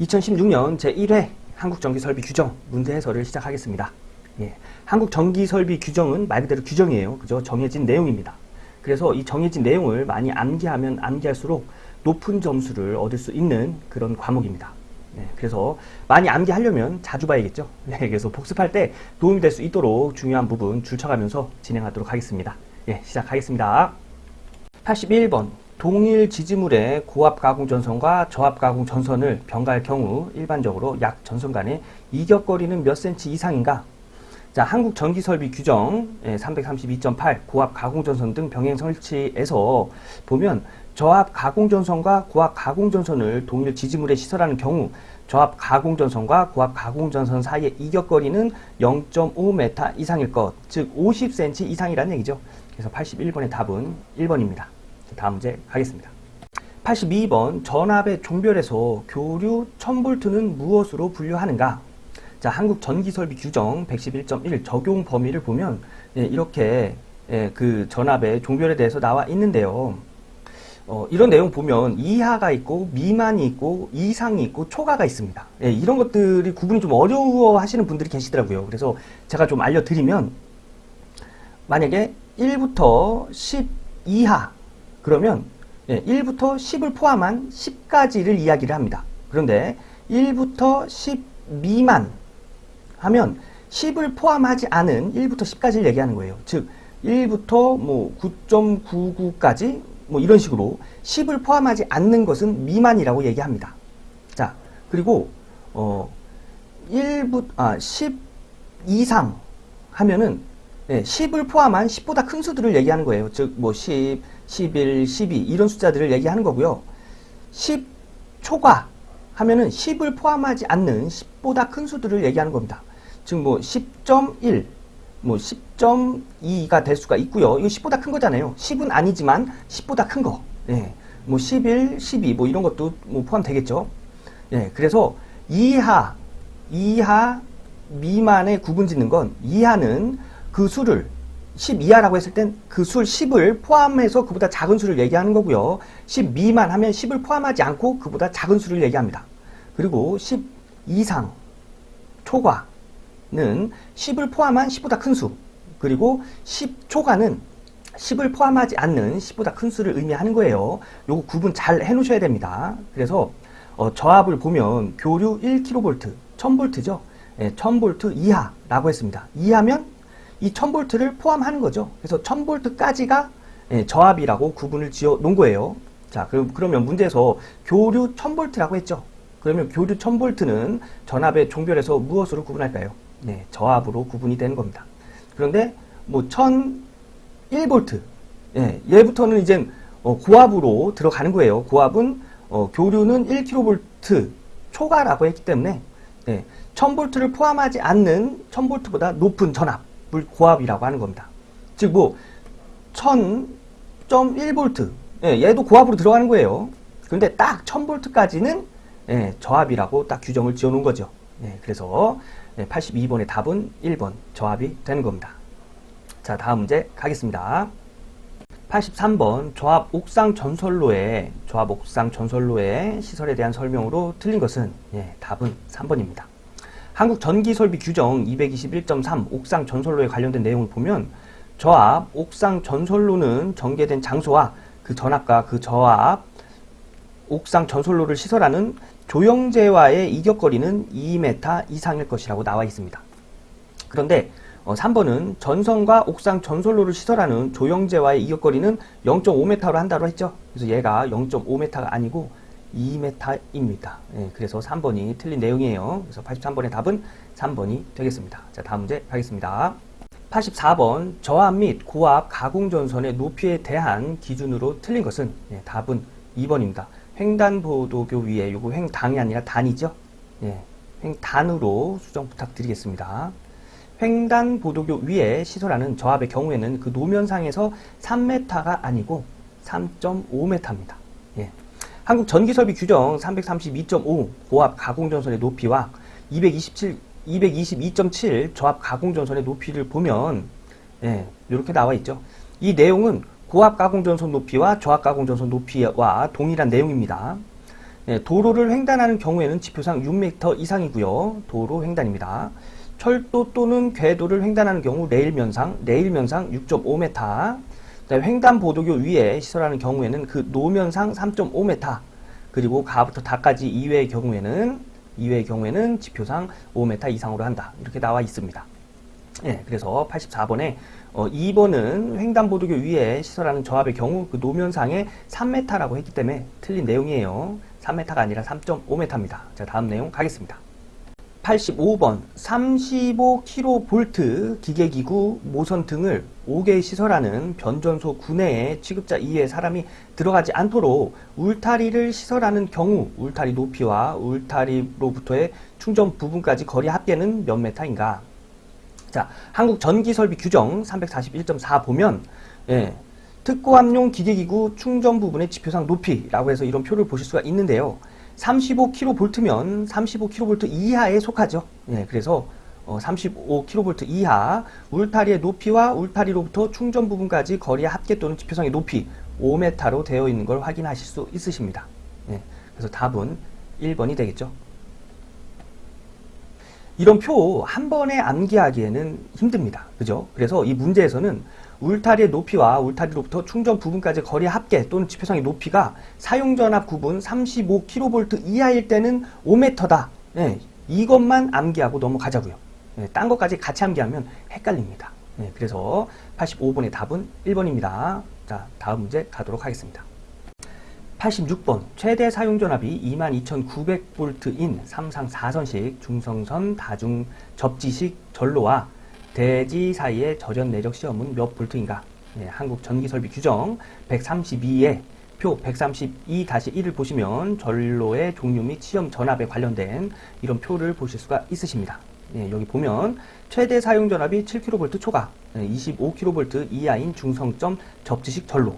2016년 제1회 한국전기설비 규정 문제 해설을 시작하겠습니다. 예, 한국전기설비 규정은 말 그대로 규정이에요. 그죠? 정해진 내용입니다. 그래서 이 정해진 내용을 많이 암기하면 암기할수록 높은 점수를 얻을 수 있는 그런 과목입니다. 그래서 많이 암기하려면 자주 봐야겠죠. 그래서 복습할 때 도움이 될 수 있도록 중요한 부분 줄쳐가면서 진행하도록 하겠습니다. 시작하겠습니다. 81번 동일 지지물의 고압 가공 전선과 저압 가공 전선을 병가할 경우 일반적으로 약 전선 간의 이격거리는 몇 cm 이상인가? 자, 한국전기설비 규정 332.8 고압 가공 전선 등 병행 설치에서 보면 저압 가공 전선과 고압 가공 전선을 동일 지지물에 시설하는 경우 저압 가공 전선과 고압 가공 전선 사이의 이격거리는 0.5m 이상일 것, 즉 50cm 이상이라는 얘기죠. 그래서 81번의 답은 1번입니다. 다음 문제 가겠습니다. 82번 전압의 종별에서 교류 1000V는 무엇으로 분류하는가? 자, 한국전기설비 규정 111.1 적용 범위를 보면 이렇게 그 전압의 종별에 대해서 나와 있는데요. 이런 내용 보면 이하가 있고 미만이 있고 이상이 있고 초과가 있습니다. 이런 것들이 구분이 좀 어려워 하시는 분들이 계시더라고요. 그래서 제가 좀 알려드리면 만약에 1부터 10 이하 그러면 1부터 10을 포함한 10까지를 이야기를 합니다. 그런데 1부터 10 미만 하면 10을 포함하지 않은 1부터 10까지를 얘기하는 거예요. 즉 1부터 뭐 9.99까지 뭐 이런 식으로 10을 포함하지 않는 것은 미만이라고 얘기합니다. 자, 그리고 10 이상 하면은 10을 포함한 10보다 큰 수들을 얘기하는 거예요. 즉 뭐 10, 11, 12 이런 숫자들을 얘기하는 거고요. 10 초과 하면은 10을 포함하지 않는 10보다 큰 수들을 얘기하는 겁니다. 즉 뭐 10.1, 뭐 10.2가 될 수가 있고요. 이거 10보다 큰 거잖아요. 10은 아니지만 10보다 큰 거. 뭐 11, 12 뭐 이런 것도 뭐 포함되겠죠. 그래서 이하, 미만에 구분 짓는 건 이하는 그 수를 10 이하라고 했을 땐 그 술 10을 포함해서 그보다 작은 수를 얘기하는 거고요. 10 미만 하면 10을 포함하지 않고 그보다 작은 수를 얘기합니다. 그리고 10 이상, 초과는 10을 포함한 10보다 큰 수, 그리고 10 초과는 10을 포함하지 않는 10보다 큰 수를 의미하는 거예요. 요거 구분 잘 해놓으셔야 됩니다. 그래서 저압을 보면 교류 1kV, 1000V죠. 1000V 이하라고 했습니다. 이하면 이 1000V를 포함하는 거죠. 그래서 1000V까지가 저압이라고 구분을 지어 놓은 거예요. 자, 그러면 문제에서 교류 1000V라고 했죠. 그러면 교류 1000V는 전압의 종별에서 무엇으로 구분할까요? 저압으로 구분이 되는 겁니다. 그런데 뭐 1001V, 얘부터는 이제 고압으로 들어가는 거예요. 고압은 교류는 1kV 초과라고 했기 때문에 1000V를 포함하지 않는 1000V보다 높은 전압 고압이라고 하는 겁니다. 즉 뭐 1000.1V 얘도 고압으로 들어가는 거예요. 그런데 딱 1000V까지는 저압이라고 딱 규정을 지어 놓은 거죠. 그래서 82번의 답은 1번 저압이 되는 겁니다. 자, 다음 문제 가겠습니다. 83번 조합 옥상 전선로의 시설에 대한 설명으로 틀린 것은 답은 3번입니다. 한국전기설비 규정 221.3 옥상 전선로에 관련된 내용을 보면 저압 옥상 전선로는 전개된 장소와 그 전압과 그 저압 옥상 전선로를 시설하는 조영제와의 이격거리는 2m 이상일 것이라고 나와 있습니다. 그런데 3번은 전선과 옥상 전선로를 시설하는 조영제와의 이격거리는 0.5m로 한다고 했죠. 그래서 얘가 0.5m가 아니고 2m입니다. 그래서 3번이 틀린 내용이에요. 그래서 83번의 답은 3번이 되겠습니다. 자, 다음 문제 가겠습니다. 84번 저압 및 고압 가공전선의 높이에 대한 기준으로 틀린 것은 답은 2번입니다. 횡단보도교 위에, 요거 횡당이 아니라 단이죠. 횡단으로 수정 부탁드리겠습니다. 횡단보도교 위에 시설하는 저압의 경우에는 그 노면상에서 3m가 아니고 3.5m입니다. 한국전기설비 규정 332.5 고압 가공전선의 높이와 222.7 저압 가공전선의 높이를 보면 이렇게 나와 있죠. 이 내용은 고압 가공전선 높이와 저압 가공전선 높이와 동일한 내용입니다. 도로를 횡단하는 경우에는 지표상 6m 이상이고요. 도로 횡단입니다. 철도 또는 궤도를 횡단하는 경우 레일 면상 6.5m, 횡단보도교 위에 시설하는 경우에는 그 노면상 3.5m, 그리고 가부터 다까지 이외의 경우에는 지표상 5m 이상으로 한다. 이렇게 나와 있습니다. 그래서 84번에 2번은 횡단보도교 위에 시설하는 저압의 경우 그 노면상에 3m라고 했기 때문에 틀린 내용이에요. 3m가 아니라 3.5m입니다. 자, 다음 내용 가겠습니다. 85번 35kV 기계기구 모선 등을 5개 시설하는 변전소 구내에 취급자 이외의 사람이 들어가지 않도록 울타리를 시설하는 경우 울타리 높이와 울타리로부터의 충전 부분까지 거리 합계는 몇 메타인가? 자, 한국 전기설비 규정 341.4 보면 특고압용 기계기구 충전 부분의 지표상 높이라고 해서 이런 표를 보실 수가 있는데요. 35kV면 35kV 이하에 속하죠. 그래서 35kV 이하 울타리의 높이와 울타리로부터 충전 부분까지 거리의 합계 또는 지표상의 높이 5m로 되어 있는 걸 확인하실 수 있으십니다. 그래서 답은 1번이 되겠죠. 이런 표 한 번에 암기하기에는 힘듭니다. 그죠? 그래서 이 문제에서는 울타리의 높이와 울타리로부터 충전 부분까지 거리 합계 또는 지표상의 높이가 사용전압 구분 35kV 이하일 때는 5m다. 이것만 암기하고 넘어가자고요. 딴 것까지 같이 암기하면 헷갈립니다. 그래서 85번의 답은 1번입니다. 자, 다음 문제 가도록 하겠습니다. 86번 최대 사용전압이 22,900V인 3상 4선식 중성선 다중 접지식 전로와 대지 사이의 절연 내력 시험은 몇 볼트인가? 한국 전기설비 규정 132에 표 132-1을 보시면 전로의 종류 및 시험 전압에 관련된 이런 표를 보실 수가 있으십니다. 여기 보면 최대 사용전압이 7kV 초과 25kV 이하인 중성점 접지식 전로.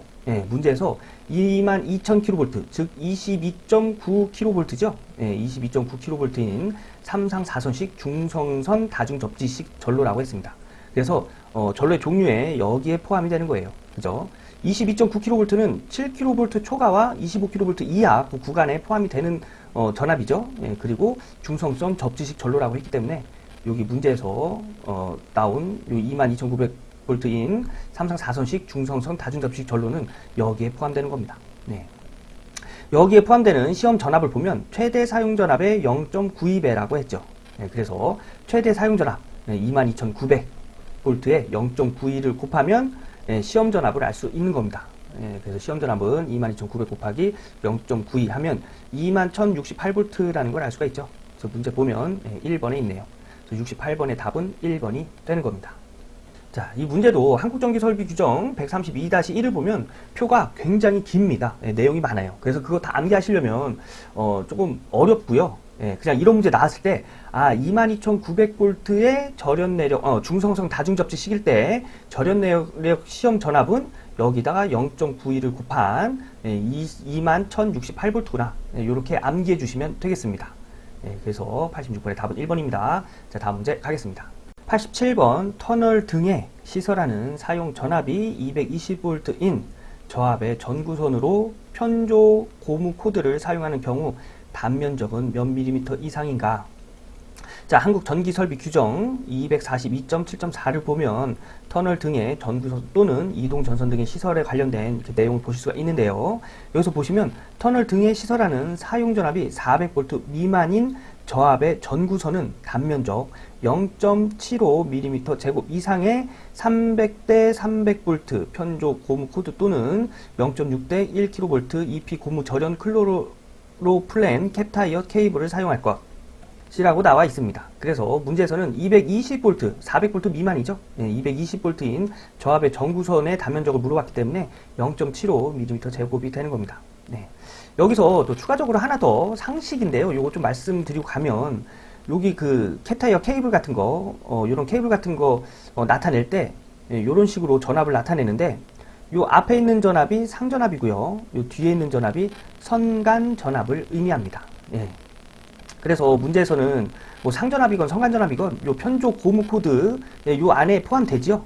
문제에서 22,000kV, 즉 22.9kV죠. 22.9kV인 3상 4선식 중성선 다중접지식 전로라고 했습니다. 그래서 전로의 종류에 여기에 포함이 되는 거예요. 그죠? 22.9kV는 7kV 초과와 25kV 이하 그 구간에 포함이 되는 전압이죠. 그리고 중성선 접지식 전로라고 했기 때문에 여기 문제에서 나온 22,900V인 3상 4선식 중성선 다중접지식 전로는 여기에 포함되는 겁니다. 여기에 포함되는 시험 전압을 보면 최대 사용전압의 0.92배라고 했죠. 그래서 최대 사용전압 22,900V에 0.92를 곱하면 시험 전압을 알 수 있는 겁니다. 그래서 시험 전압은 22,900 곱하기 0.92 하면 21,068V라는 걸 알 수가 있죠. 그래서 문제 보면 1번에 있네요. 68번의 답은 1번이 되는 겁니다. 자, 이 문제도 한국전기설비 규정 132-1을 보면 표가 굉장히 깁니다. 내용이 많아요. 그래서 그거 다 암기하시려면 조금 어렵고요. 그냥 이런 문제 나왔을 때 22,900V의 절연 내력 중성선 다중접지식일 때 절연 내력 시험 전압은 여기다가 0.92를 곱한 21,068V구나. 이렇게 암기해 주시면 되겠습니다. 그래서 86번의 답은 1번입니다. 자, 다음 문제 가겠습니다. 87번 터널 등에 시설하는 사용 전압이 220V인 저압의 전구선으로 편조 고무 코드를 사용하는 경우 단면적은 몇 밀리미터 이상인가? 자, 한국 전기설비 규정 242.7.4를 보면 터널 등의 전구선 또는 이동 전선 등의 시설에 관련된 내용을 보실 수가 있는데요. 여기서 보시면 터널 등에 시설하는 사용 전압이 400V 미만인 저압의 전구선은 단면적 0.75mm 제곱 이상의 300대 300V 편조 고무 코드 또는 0.6대 1kV EP 고무 절연 클로로플랜 캡타이어 케이블을 사용할 것이라고 나와 있습니다. 그래서 문제에서는 220V, 400V 미만이죠. 220V인 저압의 전구선의 단면적을 물어봤기 때문에 0.75mm 제곱이 되는 겁니다. 여기서 또 추가적으로 하나 더 상식인데요. 요거 좀 말씀드리고 가면 여기 그 캡타이어 케이블 같은 거, 요런 케이블 같은 거 나타낼 때 요런 식으로 전압을 나타내는데 요 앞에 있는 전압이 상전압이고요. 요 뒤에 있는 전압이 선간 전압을 의미합니다. 그래서 문제에서는 뭐 상전압이건 선간전압이건 요 편조 고무 코드 요 안에 포함되지요.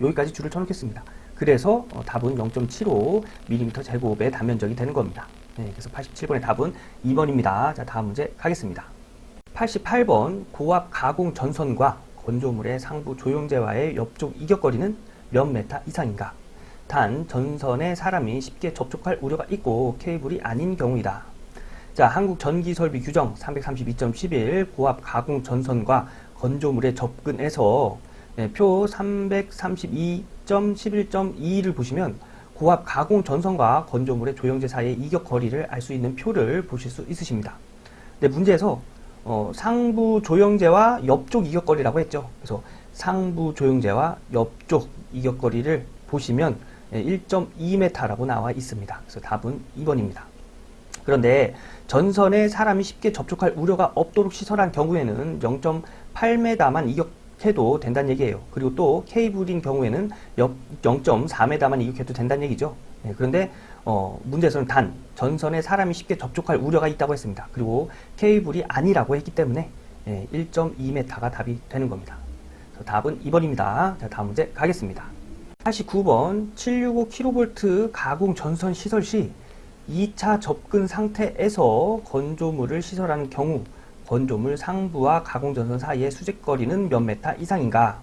여기까지 줄을 쳐놓겠습니다. 그래서 답은 0.75mm 제곱의 단면적이 되는 겁니다. 그래서 87번의 답은 2번입니다. 자, 다음 문제 가겠습니다. 88번 고압 가공 전선과 건조물의 상부 조영제와의 옆쪽 이격거리는 몇 메타 이상인가? 단 전선에 사람이 쉽게 접촉할 우려가 있고 케이블이 아닌 경우이다. 자, 한국전기설비 규정 332.11 고압 가공 전선과 건조물의 접근에서 표 332.11.2를 보시면 고압 가공 전선과 건조물의 조영제 사이의 이격 거리를 알 수 있는 표를 보실 수 있으십니다. 근데 문제에서 상부 조영제와 옆쪽 이격 거리라고 했죠. 그래서 상부 조영제와 옆쪽 이격 거리를 보시면 1.2m라고 나와 있습니다. 그래서 답은 2번입니다. 그런데 전선에 사람이 쉽게 접촉할 우려가 없도록 시설한 경우에는 0.8m만 이격해도 된다는 얘기예요. 그리고 또 케이블인 경우에는 0.4m만 이격해도 된다는 얘기죠. 그런데 문제에서는 단 전선에 사람이 쉽게 접촉할 우려가 있다고 했습니다. 그리고 케이블이 아니라고 했기 때문에 1.2m가 답이 되는 겁니다. 그래서 답은 2번입니다. 자, 다음 문제 가겠습니다. 89번 765kV 가공 전선 시설 시 2차 접근 상태에서 건조물을 시설하는 경우 건조물 상부와 가공전선 사이의 수직거리는 몇 메타 이상인가?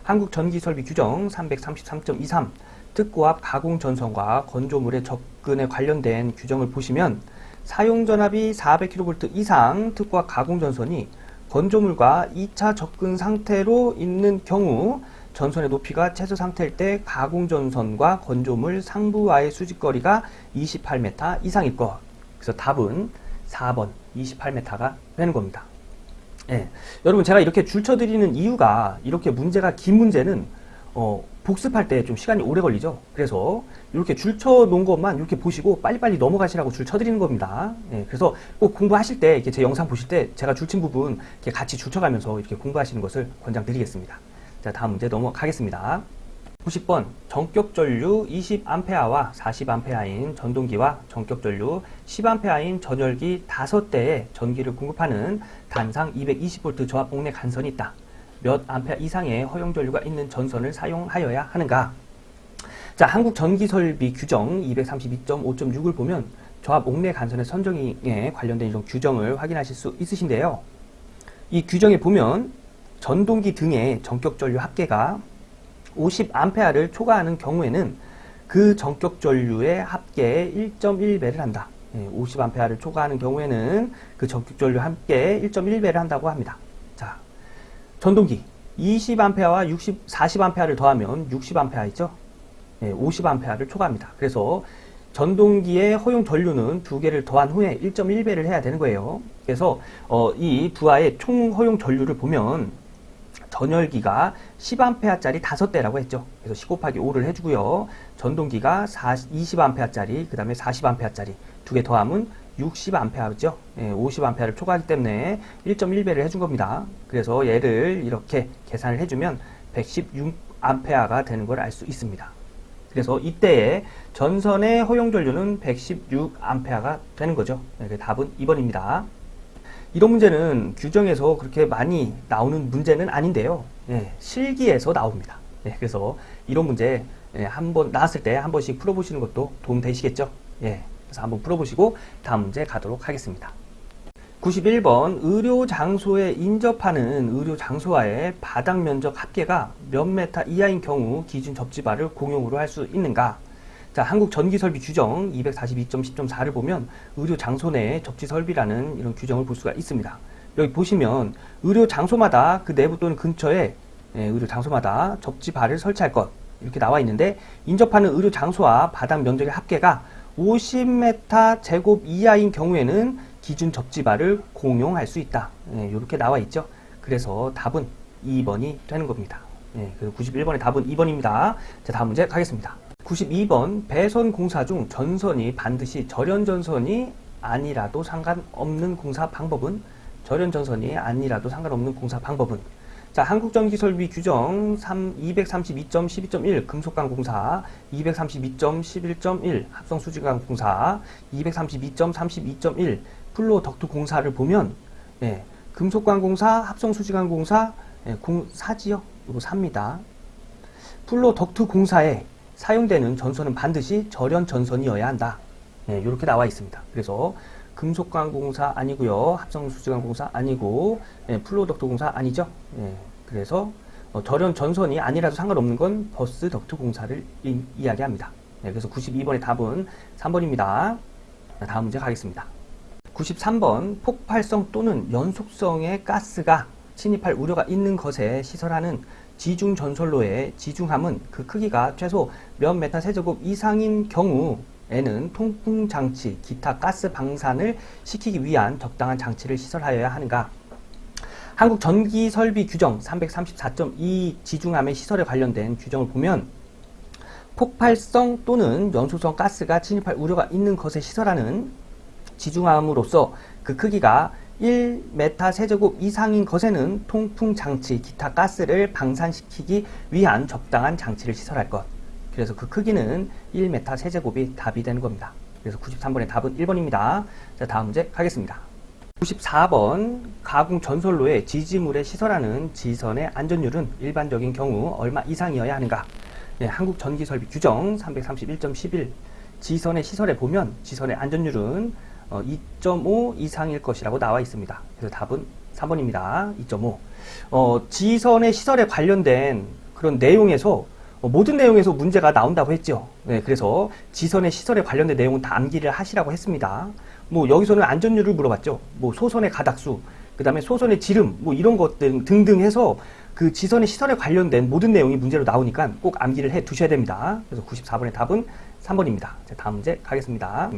한국전기설비 규정 333.23 특고압 가공전선과 건조물의 접근에 관련된 규정을 보시면 사용전압이 400kV 이상 특고압 가공전선이 건조물과 2차 접근 상태로 있는 경우 전선의 높이가 최소 상태일 때 가공전선과 건조물 상부와의 수직거리가 28m 이상일 것. 그래서 답은 4번 28m가 되는 겁니다. 여러분 제가 이렇게 줄쳐드리는 이유가 이렇게 문제가 긴 문제는 복습할 때 좀 시간이 오래 걸리죠. 그래서 이렇게 줄쳐 놓은 것만 이렇게 보시고 빨리빨리 넘어가시라고 줄쳐드리는 겁니다. 그래서 꼭 공부하실 때 이렇게 제 영상 보실 때 제가 줄친 부분 이렇게 같이 줄쳐가면서 이렇게 공부하시는 것을 권장드리겠습니다. 자, 다음 문제 넘어가겠습니다. 90번 전격전류 20A와 40A인 전동기와 전격전류 10A인 전열기 5대에 전기를 공급하는 단상 220V 저압 옥내 간선이 있다. 몇 암페어 이상의 허용 전류가 있는 전선을 사용하여야 하는가? 자, 한국전기설비 규정 232.5.6을 보면 저압 옥내 간선의 선정에 관련된 이런 규정을 확인하실 수 있으신데요. 이 규정에 보면 전동기 등의 전격전류 합계가 50A를 초과하는 경우에는 그 전격전류의 합계의 1.1배를 한다. 50A를 초과하는 경우에는 그 전격전류 합계의 1.1배를 한다고 합니다. 자, 전동기 20A와 40A를 더하면 60A이죠. 50A를 초과합니다. 그래서 전동기의 허용 전류는 2개를 더한 후에 1.1배를 해야 되는 거예요. 그래서 이 부하의 총 허용 전류를 보면 전열기가 10A짜리 5대라고 했죠. 그래서 10 곱하기 5를 해주고요. 전동기가 20A짜리, 그 다음에 40A짜리 2개 더하면 60A죠. 50A를 초과하기 때문에 1.1배를 해준 겁니다. 그래서 얘를 이렇게 계산을 해주면 116A가 되는 걸 알 수 있습니다. 그래서 이때의 전선의 허용 전류는 116A가 되는 거죠. 답은 2번입니다. 이런 문제는 규정에서 그렇게 많이 나오는 문제는 아닌데요. 실기에서 나옵니다. 그래서 이런 문제 한번 나왔을 때 한 번씩 풀어보시는 것도 도움 되시겠죠? 그래서 한번 풀어보시고 다음 문제 가도록 하겠습니다. 91번 의료 장소에 인접하는 의료 장소와의 바닥 면적 합계가 몇 메타 이하인 경우 기준 접지발을 공용으로 할 수 있는가? 자, 한국전기설비 규정 242.10.4를 보면 의료 장소 내 접지 설비라는 이런 규정을 볼 수가 있습니다. 여기 보시면 의료 장소마다 그 내부 또는 근처에 의료 장소마다 접지발을 설치할 것 이렇게 나와 있는데 인접하는 의료 장소와 바닥 면적의 합계가 50m 제곱 이하인 경우에는 기준 접지발을 공용할 수 있다. 이렇게 나와 있죠. 그래서 답은 2번이 되는 겁니다. 그래서 91번의 답은 2번입니다. 자, 다음 문제 가겠습니다. 92번 배선 공사 중 전선이 반드시 절연전선이 아니라도 상관없는 공사 방법은? 절연전선이 아니라도 상관없는 공사 방법은? 자, 한국전기설비 규정 232.12.1 금속관 공사, 232.11.1 합성수지관 공사, 232.32.1 플로 덕트 공사를 보면 금속관 공사, 합성수지관 공사, 사지요. 이거 삽니다. 플로 덕트 공사에 사용되는 전선은 반드시 절연 전선이어야 한다. 이렇게 나와 있습니다. 그래서 금속광공사 아니고요. 합성수지광공사 아니고 플로덕트공사 아니죠. 그래서 절연 전선이 아니라도 상관없는 건 버스 덕트 공사를 이야기합니다. 그래서 92번의 답은 3번입니다. 다음 문제 가겠습니다. 93번 폭발성 또는 연속성의 가스가 침입할 우려가 있는 것에 시설하는 지중 전선로의 지중함은 그 크기가 최소 몇 메타 세제곱 이상인 경우에는 통풍 장치, 기타 가스 방산을 시키기 위한 적당한 장치를 시설하여야 하는가? 한국 전기 설비 규정 334.2 지중함의 시설에 관련된 규정을 보면 폭발성 또는 연소성 가스가 침입할 우려가 있는 것에 시설하는 지중함으로서 그 크기가 1m 세제곱 이상인 것에는 통풍 장치, 기타 가스를 방산시키기 위한 적당한 장치를 시설할 것. 그래서 그 크기는 1m 세제곱이 답이 되는 겁니다. 그래서 93번의 답은 1번입니다. 자, 다음 문제 가겠습니다. 94번 가공 전선로에 지지물에 시설하는 지선의 안전율은 일반적인 경우 얼마 이상이어야 하는가? 한국 전기설비 규정 331.11 지선의 시설에 보면 지선의 안전율은 2.5 이상일 것이라고 나와 있습니다. 그래서 답은 3번입니다. 2.5. 지선의 시설에 관련된 그런 내용에서 모든 내용에서 문제가 나온다고 했죠. 그래서 지선의 시설에 관련된 내용은 다 암기를 하시라고 했습니다. 여기서는 안전율을 물어봤죠. 소선의 가닥수, 그 다음에 소선의 지름, 이런 것들 등등 해서 그 지선의 시설에 관련된 모든 내용이 문제로 나오니까 꼭 암기를 해 두셔야 됩니다. 그래서 94번의 답은 3번입니다. 자, 다음 문제 가겠습니다.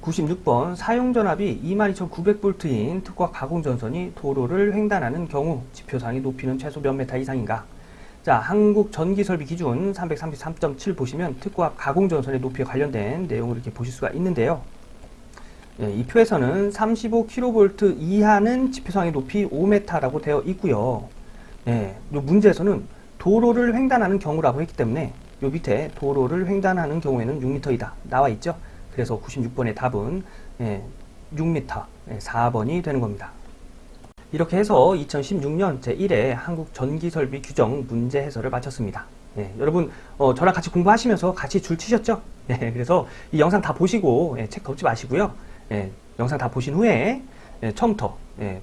96번 사용전압이 22,900V인 특과 가공전선이 도로를 횡단하는 경우 지표상의 높이는 최소 몇 메타 이상인가? 자, 한국 전기설비 기준 333.7 보시면 특과 가공전선의 높이에 관련된 내용을 이렇게 보실 수가 있는데요. 이 표에서는 35kV 이하는 지표상의 높이 5m라고 되어 있고요. 이 문제에서는 도로를 횡단하는 경우라고 했기 때문에 요 밑에 도로를 횡단하는 경우에는 6m이다 나와 있죠. 그래서 96번의 답은 6m, 4번이 되는 겁니다. 이렇게 해서 2016년 제1회 한국 전기설비 규정 문제 해설을 마쳤습니다. 여러분 저랑 같이 공부하시면서 같이 줄 치셨죠? 그래서 이 영상 다 보시고 책 덮지 마시고요. 영상 다 보신 후에 처음부터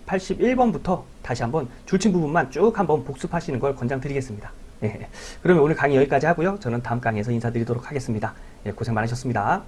81번부터 다시 한번 줄친 부분만 쭉 한번 복습하시는 걸 권장드리겠습니다. 그러면 오늘 강의 여기까지 하고요. 저는 다음 강의에서 인사드리도록 하겠습니다. 고생 많으셨습니다.